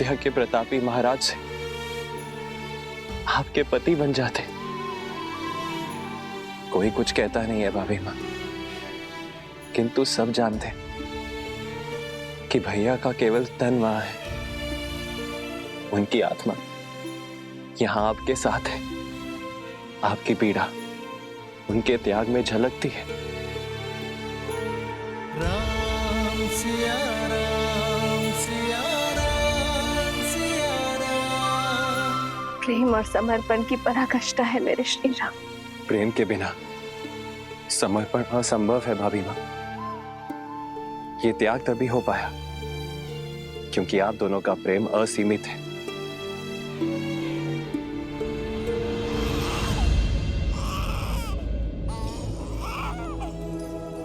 अयोध्या के प्रतापी महाराज से आपके पति बन जाते। कोई कुछ कहता नहीं है भाभी माँ, किंतु सब जानते कि भैया का केवल तन वहां है, उनकी आत्मा यहां आपके साथ है। आपकी पीड़ा उनके त्याग में झलकती है। राम सिया राम सिया राम सिया राम। प्रेम और समर्पण की पराकाष्ठा है मेरे श्री राम। प्रेम के बिना समर्पण असंभव है भाभी माँ। ये त्याग तभी हो पाया क्योंकि आप दोनों का प्रेम असीमित है।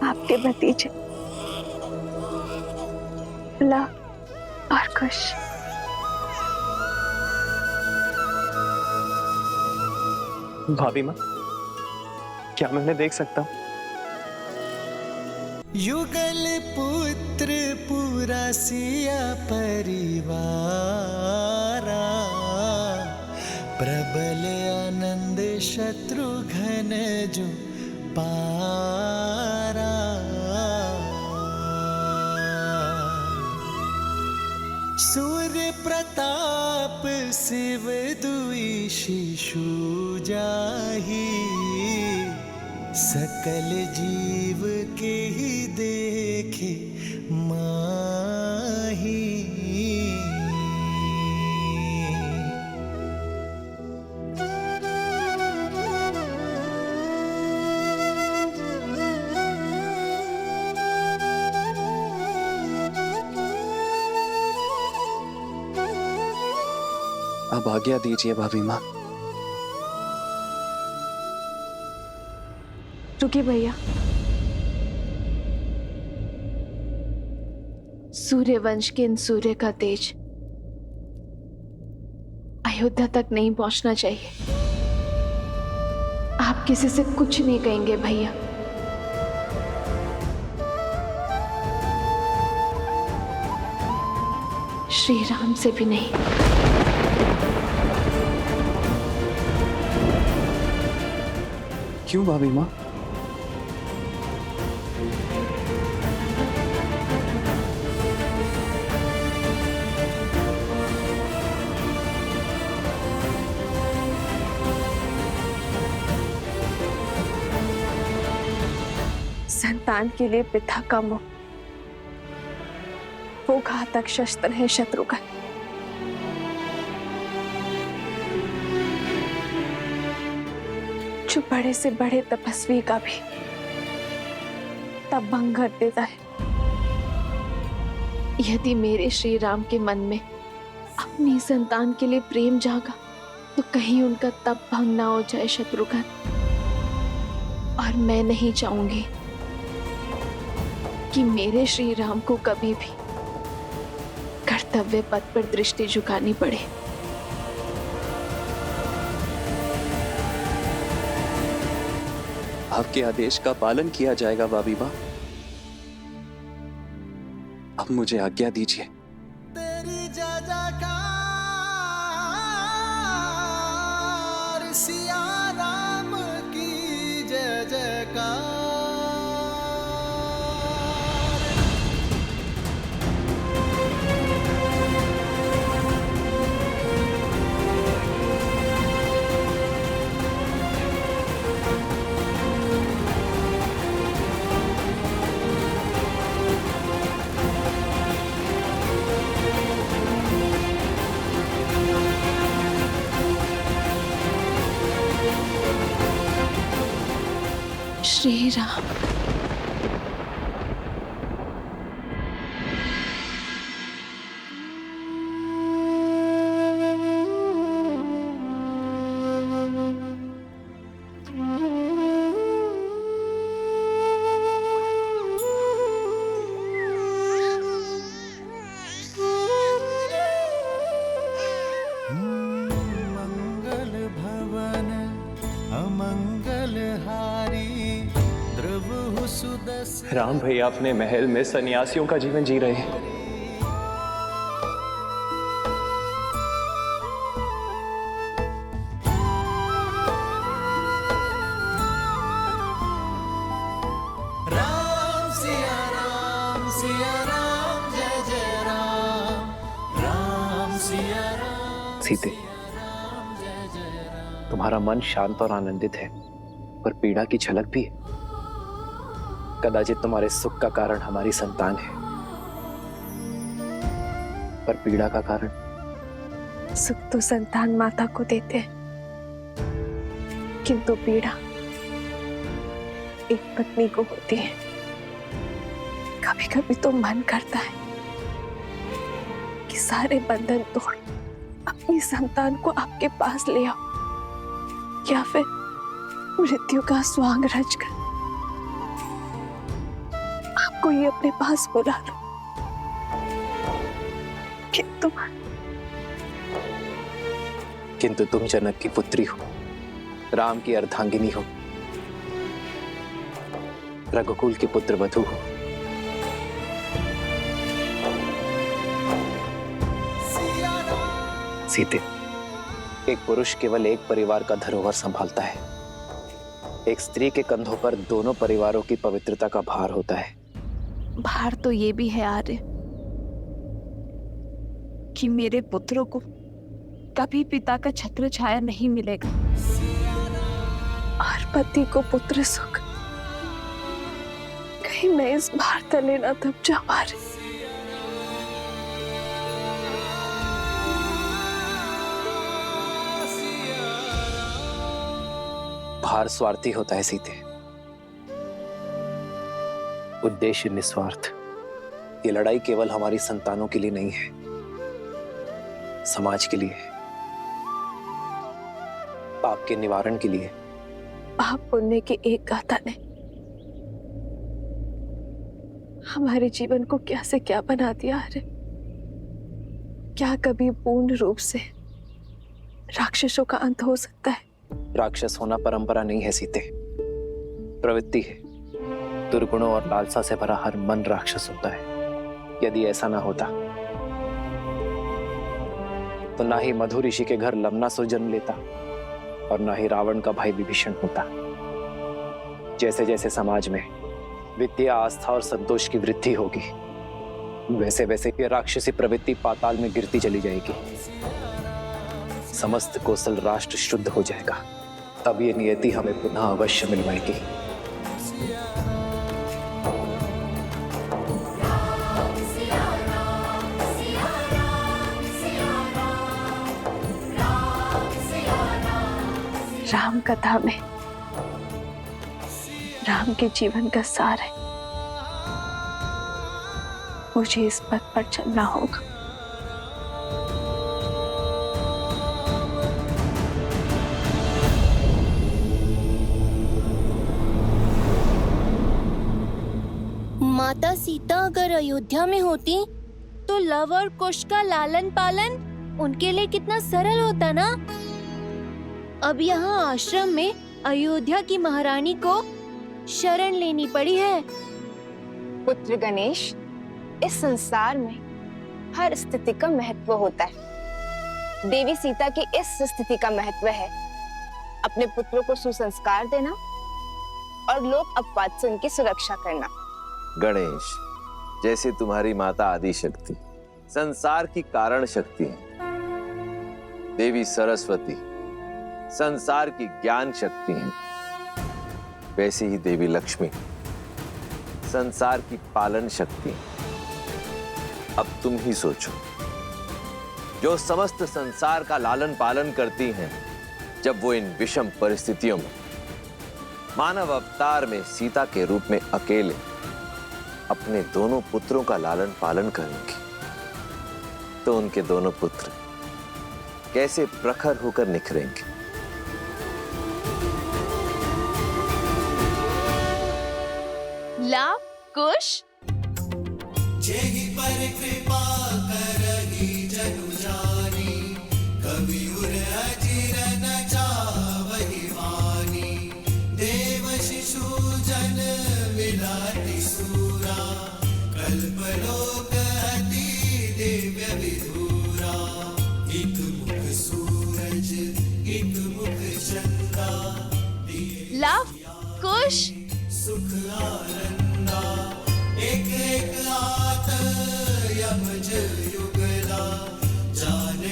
आपके भतीजे ला और खुश। भाभी माँ, क्या मैं उन्हें देख सकता हूँ? युगल पुत्र पूरा सिया परिवारा, प्रबल आनंद शत्रुघ्न जो पारा। सूर्य प्रताप शिव दुई शिशु जाहि, सकल जीव के ही देखे माही। अब आज्ञा दीजिए भाभी माँ। रुकिए भैया, सूर्य वंश के इन सूर्य का तेज अयोध्या तक नहीं पहुंचना चाहिए। आप किसी से कुछ नहीं कहेंगे भैया। श्री राम से भी नहीं। क्यों भाभी माँ? संतान के लिए पिता का मोह वो घातक शस्त्र है शत्रुघ्न। जो बड़े से बड़े तपस्वी का भी तब भंग कर देता है। यदि मेरे श्री राम के मन में अपनी संतान के लिए प्रेम जागा तो कहीं उनका तप भंग ना हो जाए शत्रुघ्न। और मैं नहीं चाहूंगी कि मेरे श्री राम को कभी भी कर्तव्य पथ पर दृष्टि झुकानी पड़े। आपके आदेश का पालन किया जाएगा भाभी माँ। अब मुझे आज्ञा दीजिए। तेरी जयकार सिया राम की जय जयकार। श्री राम। मंगल भवन अमंगल हारी, द्रवहु सुदस। राम भैया अपने महल में सन्यासियों का जीवन जी रहे हैं। सीते, तुम्हारा मन शांत और आनंदित है, पर पीड़ा की झलक भी है। कदाचित तुम्हारे सुख का कारण हमारी संतान है, पर पीड़ा का कारण। सुख तो संतान माता को देते हैं, किंतु पीड़ा एक पत्नी को होती है। कभी कभी तो मन करता है कि सारे बंधन तोड़ अपनी संतान को आपके पास ले आओ, या फिर मृत्यु का स्वांग रचकर आपको ये अपने पास बुला लो। किंतु तुम जनक की पुत्री हो, राम की अर्धांगिनी हो, रघुकुल की पुत्र वधू हो। सीते, एक पुरुष केवल एक परिवार का धरोहर संभालता है। एक स्त्री के कंधों पर दोनों परिवारों की पवित्रता का भार होता है। भार तो ये भी है आर्य कि मेरे पुत्रों को कभी पिता का छत्र छाया नहीं मिलेगा, और पति को पुत्र सुख। कहीं मैं इस भार तले न दब जाऊं आर्य। भार स्वार्थी होता है सीते, उद्देश्य निस्वार्थ। ये लड़ाई केवल हमारी संतानों के लिए नहीं है, समाज के लिए है, पाप के निवारण के लिए। पाप पुण्य की एक गाथा ने हमारे जीवन को क्या से क्या बना दिया है। क्या कभी पूर्ण रूप से राक्षसों का अंत हो सकता है? राक्षस होना परंपरा नहीं है सीते, प्रवृत्ति है। दुर्गुणों और लालसा से भरा हर मन राक्षस होता है। यदि ऐसा ना होता तो ना ही मधु ऋषि के घर लवणासुर जन्म लेता, और ना ही रावण का भाई विभीषण होता। जैसे जैसे समाज में विद्या, आस्था और संतोष की वृद्धि होगी, वैसे वैसे ये राक्षसी प्रवृत्ति पाताल में गिरती चली जाएगी। समस्त कोसल राष्ट्र शुद्ध हो जाएगा, तब ये नियति हमें पुनः अवश्य मिलवाएगी। राम कथा में राम के जीवन का सार है। मुझे इस पथ पर चलना होगा। माता सीता अगर अयोध्या में होती तो लव और कुश का लालन पालन उनके लिए कितना सरल होता ना। अब यहाँ आश्रम में अयोध्या की महारानी को शरण लेनी पड़ी है। पुत्र गणेश, इस संसार में हर स्थिति का महत्व होता है। देवी सीता की इस स्थिति का महत्व है अपने पुत्रों को सुसंस्कार देना और लोक अपवाद से उनकी सुरक्षा करना। गणेश, जैसे तुम्हारी माता आदि शक्ति संसार की कारण शक्ति है, देवी सरस्वती संसार की ज्ञान शक्ति है, वैसे ही देवी लक्ष्मी संसार की पालन शक्ति है। अब तुम ही सोचो, जो समस्त संसार का लालन पालन करती हैं, जब वो इन विषम परिस्थितियों में मानव अवतार में सीता के रूप में अकेले अपने दोनों पुत्रों का लालन पालन करेंगी, तो उनके दोनों पुत्र कैसे प्रखर होकर निखरेंगे। लव कुश जेहि पर कृपा करहि जनु जानी, कवि उर अजिर न जावहि वानी। देव शिशु जन मिलाति सूरा, कल्पलोक अति दिव्य विधूरा। एक मुख सूरज एक मुख चंदा, लव कुश सुख आनंदा। एक एक आत यमज युगला, जान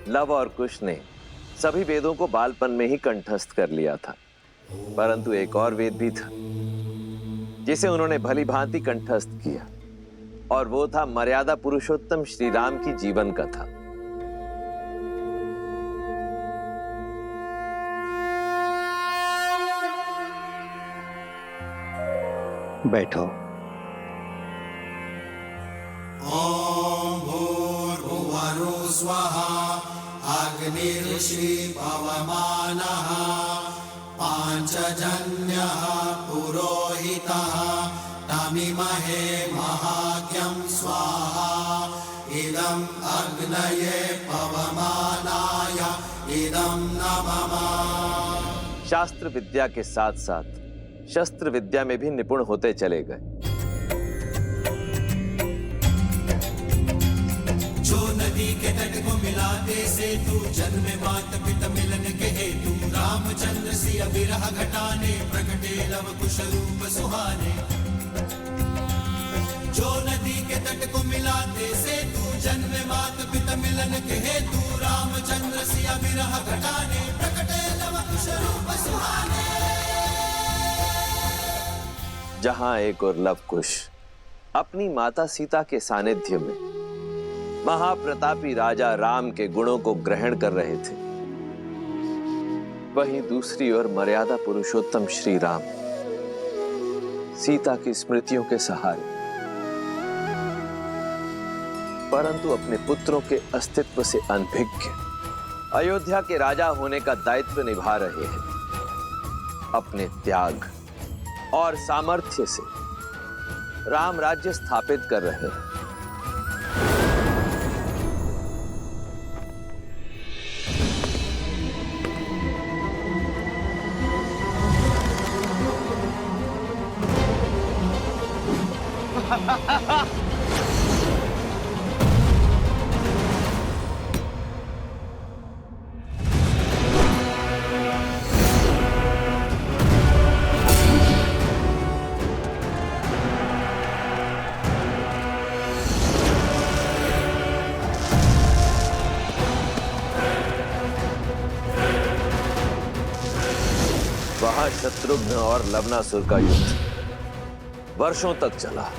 लव और कुश ने सभी वेदों को बालपन में ही कंठस्थ कर लिया था, परंतु एक और वेद भी था जिसे उन्होंने भली भांति कंठस्थ किया, और वो था मर्यादा पुरुषोत्तम श्री राम की जीवन कथा। बैठो। ॐ भूर्भुवः स्वः अग्निर्षि पवमानः पाञ्चजन्यः पुरोहितः तमिमहे महाज्ञं स्वाहा इदम् अग्नये पवमानाय इदं नमः। शास्त्र विद्या के साथ साथ शस्त्र विद्या में भी निपुण होते चले गए। जो नदी के तट को मिलाते सेतु, जन्म मात पिता मिलन के हेतु, रामचंद्र सिया विरह घटाने प्रकटे लव कुश रूप सुहाने। जो नदी के तट को मिलाते सेतु, जन्म मात पिता मिलन के हेतु, रामचंद्र सिया विरह घटाने प्रकटे लव कुश रूप सुहाने। जहां एक और लव कुश अपनी माता सीता के सानिध्य में महाप्रतापी राजा राम के गुणों को ग्रहण कर रहे थे, वहीं दूसरी ओर मर्यादा पुरुषोत्तम श्री राम सीता की स्मृतियों के सहारे परंतु अपने पुत्रों के अस्तित्व से अनभिज्ञ अयोध्या के राजा होने का दायित्व निभा रहे हैं। अपने त्याग और सामर्थ्य से राम राज्य स्थापित कर रहे हैं। वहां शत्रुघ्न और लवनासुर का युद्ध वर्षों तक चला।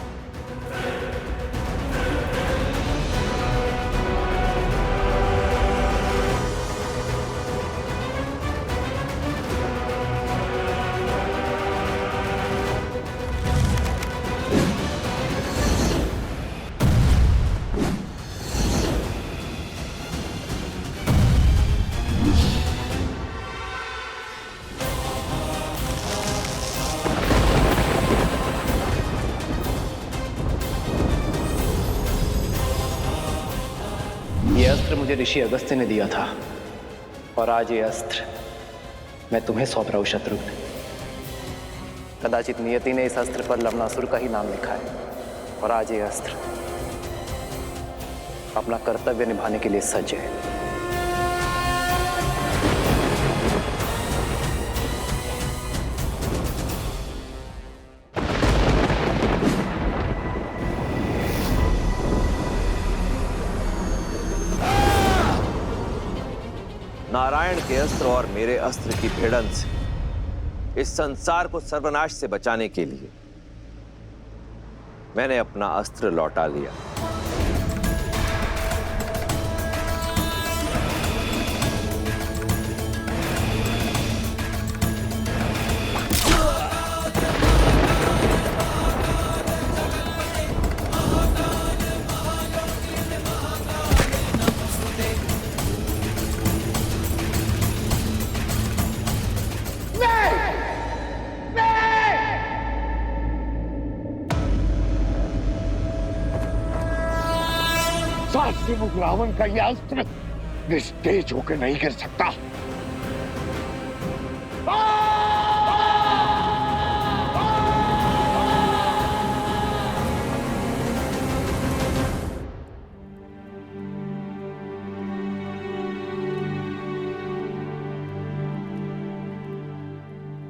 ये अस्त्र मुझे ऋषि अगस्त्य ने दिया था, और आज ये अस्त्र मैं तुम्हें सौंप रहा हूं शत्रुघ्न। कदाचित नियति ने इस अस्त्र पर लवनासुर का ही नाम लिखा है, और आज ये अस्त्र अपना कर्तव्य निभाने के लिए सज्ज है। नारायण के अस्त्र और मेरे अस्त्र की भिड़ंत से इस संसार को सर्वनाश से बचाने के लिए मैंने अपना अस्त्र लौटा लिया। मुख रावण का यह अस्त्र निस्तेज होकर नहीं गिर सकता।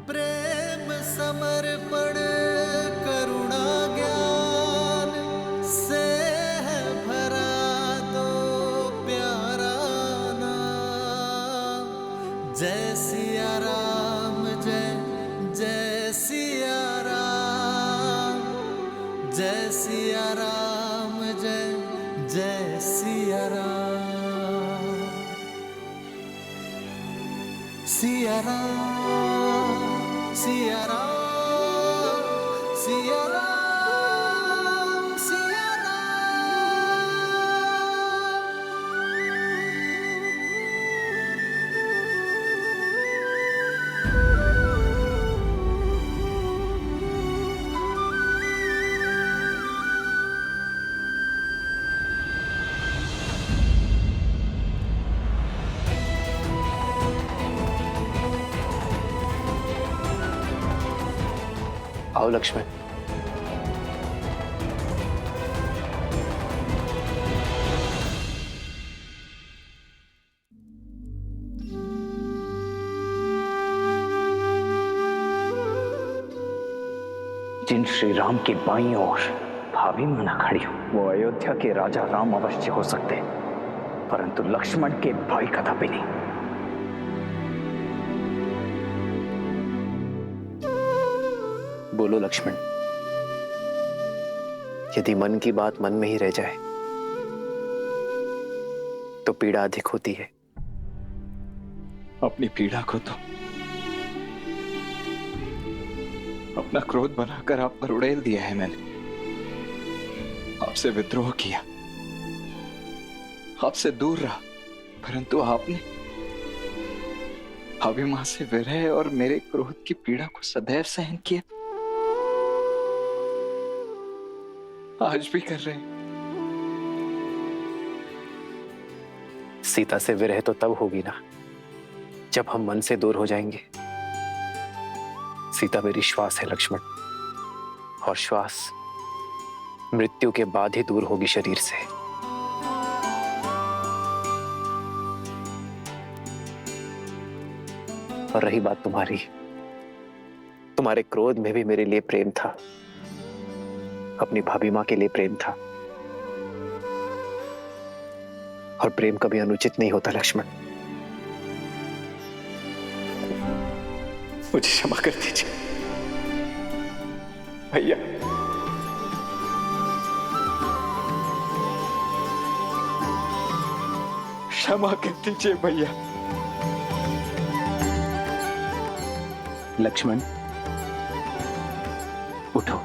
प्रेम समर्पण करुणा ज्ञान से है भरा दो प्यारा नाम। जय सिया राम जय जय सिया राम, जय सिया राम जय जय सिया राम, सिया राम सिया राम सिया राम सिया आओ लक्ष्मण। जिन श्री राम की बाईं ओर भाभी माना खड़ी हो, वो अयोध्या के राजा राम अवश्य हो सकते, परंतु लक्ष्मण के भाई कदापि नहीं। बोलो लक्ष्मण, यदि मन की बात मन में ही रह जाए तो पीड़ा अधिक होती है। अपनी पीड़ा को तो अपना क्रोध बनाकर आप पर उड़ेल दिया है मैंने। आपसे विद्रोह किया, आपसे दूर रहा, परंतु आपने अभिमान से विरह और मेरे क्रोध की पीड़ा को सदैव सहन किया। आज भी कर रहे हैं। सीता से विरह तो तब होगी ना जब हम मन से दूर हो जाएंगे। सीता मेरी श्वास है लक्ष्मण, और श्वास मृत्यु के बाद ही दूर होगी शरीर से। और रही बात तुम्हारी, तुम्हारे क्रोध में भी मेरे लिए प्रेम था, अपनी भाभी मां के लिए प्रेम था, और प्रेम कभी अनुचित नहीं होता लक्ष्मण। मुझे क्षमा कर दीजिए भैया। क्षमा कर दीजिए भैया। लक्ष्मण उठो।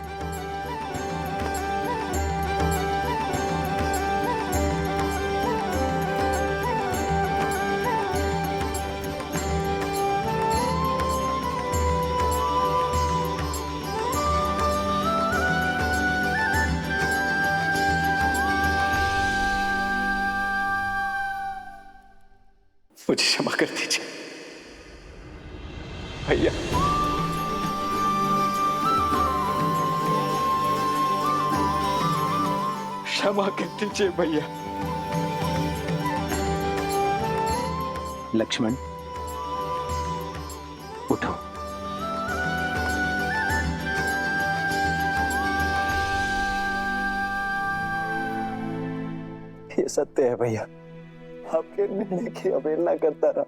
मुझे क्षमा कर दीजिए भैया। क्षमा कर दीजिए भैया। लक्ष्मण उठो। ये सत्य है भैया, आपके निर्णय की अवहेलना करता रहा,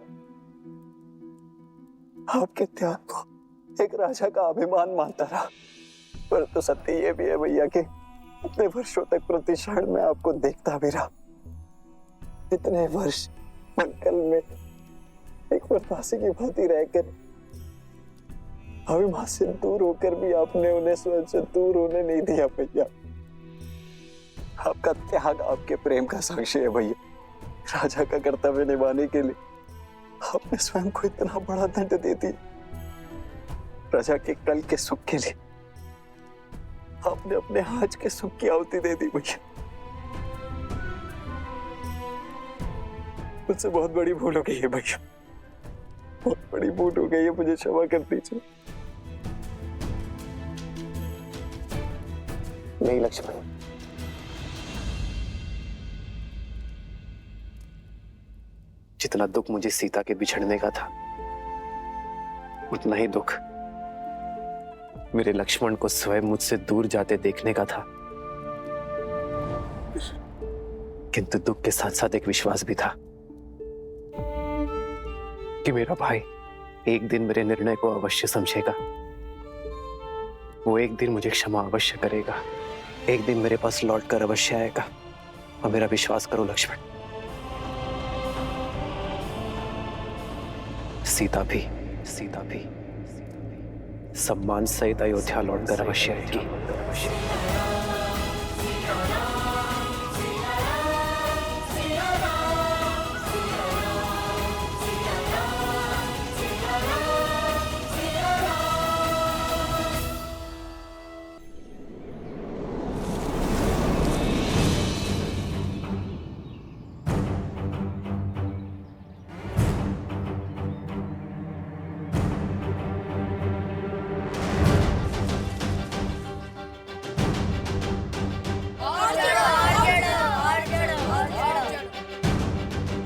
आपके त्याग को एक राजा का अभिमान मानता रहा, पर तो सत्य ये भी है भैया कि इतने वर्षों तक प्रति क्षण में आपको देखता भी रहा। इतने वर्ष मंगल में एक प्रवासी की भांति रहकर अभिमान से दूर होकर भी आपने उन्हें स्वयं से दूर होने नहीं दिया भैया। आपका त्याग आपके प्रेम का साक्षी है भैया। राजा का कर्तव्य निभाने के लिए आपने स्वयं को इतना बड़ा दंड दे दिया। प्रजा के कल के सुख के लिए आपने अपने आज के सुख की आहुति दे दी भैया। मुझसे बहुत बड़ी भूल हो गई है भैया, बहुत बड़ी भूल हो गई है, मुझे क्षमा कर दीजिए। नहीं लक्ष्मण, जितना दुख मुझे सीता के बिछड़ने का था, उतना ही दुख मेरे लक्ष्मण को स्वयं मुझसे दूर जाते देखने का था। किंतु दुख के साथ साथ एक विश्वास भी था कि मेरा भाई एक दिन मेरे निर्णय को अवश्य समझेगा। वो एक दिन मुझे क्षमा अवश्य करेगा, एक दिन मेरे पास लौटकर अवश्य आएगा। और मेरा विश्वास करो लक्ष्मण, सीता भी सम्मान सहित अयोध्या लौटकर अवश्य आएगी।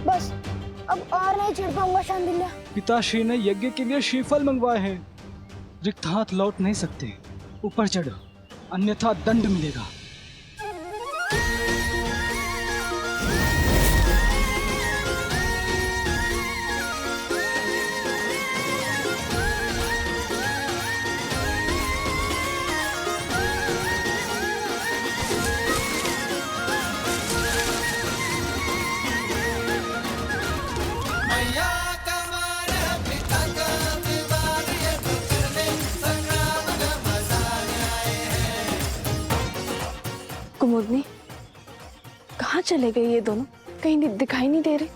बस अब और नहीं चिढ़ पाऊंगा शांडिल्य। पिताश्री ने यज्ञ के लिए श्रीफल मंगवाए हैं। रिक्त हाथ लौट नहीं सकते। ऊपर चढ़ो, अन्यथा दंड मिलेगा। कुमुदनी, कहाँ चले गए ये दोनों? कहीं दिखाई नहीं दे रहे।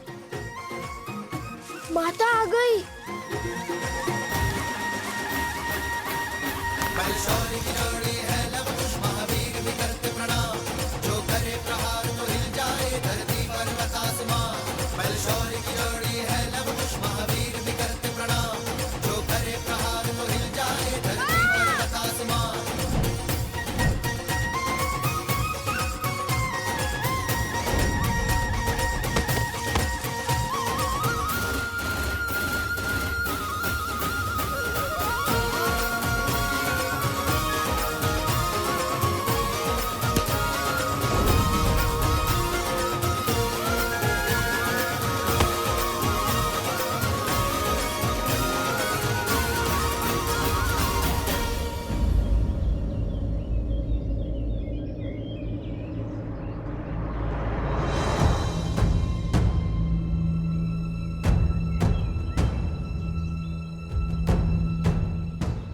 माता आ गई।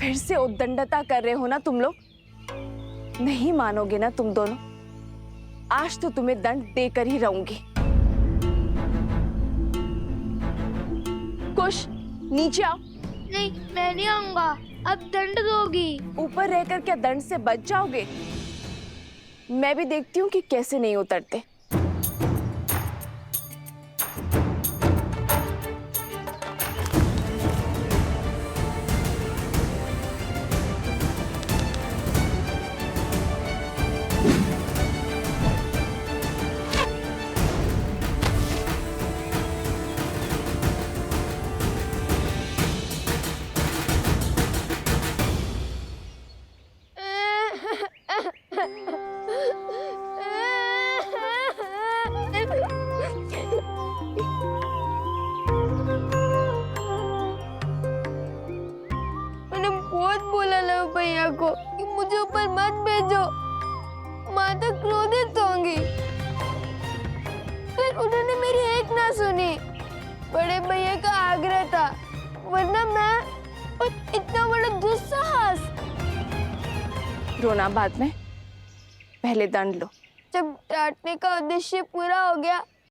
फिर से उद्दंडता कर रहे हो ना तुम लोग? नहीं मानोगे ना तुम दोनों? आज तो तुम्हें दंड देकर ही रहूंगी। कुश, नीचे आओ। नहीं, मैं नहीं आऊंगा। अब दंड दोगी। ऊपर रहकर क्या दंड से बच जाओगे? मैं भी देखती हूँ कि कैसे नहीं उतरते। भैया को कि मुझे ऊपर मत भेजो, माता क्रोधित होंगी। फिर उन्होंने मेरी एक ना सुनी। बड़े भैया का आग्रह था, वरना मैं और इतना बड़ा दुस्साहस। रोना बाद में, पहले दंड लो। जब डांटने का उद्देश्य पूरा हो गया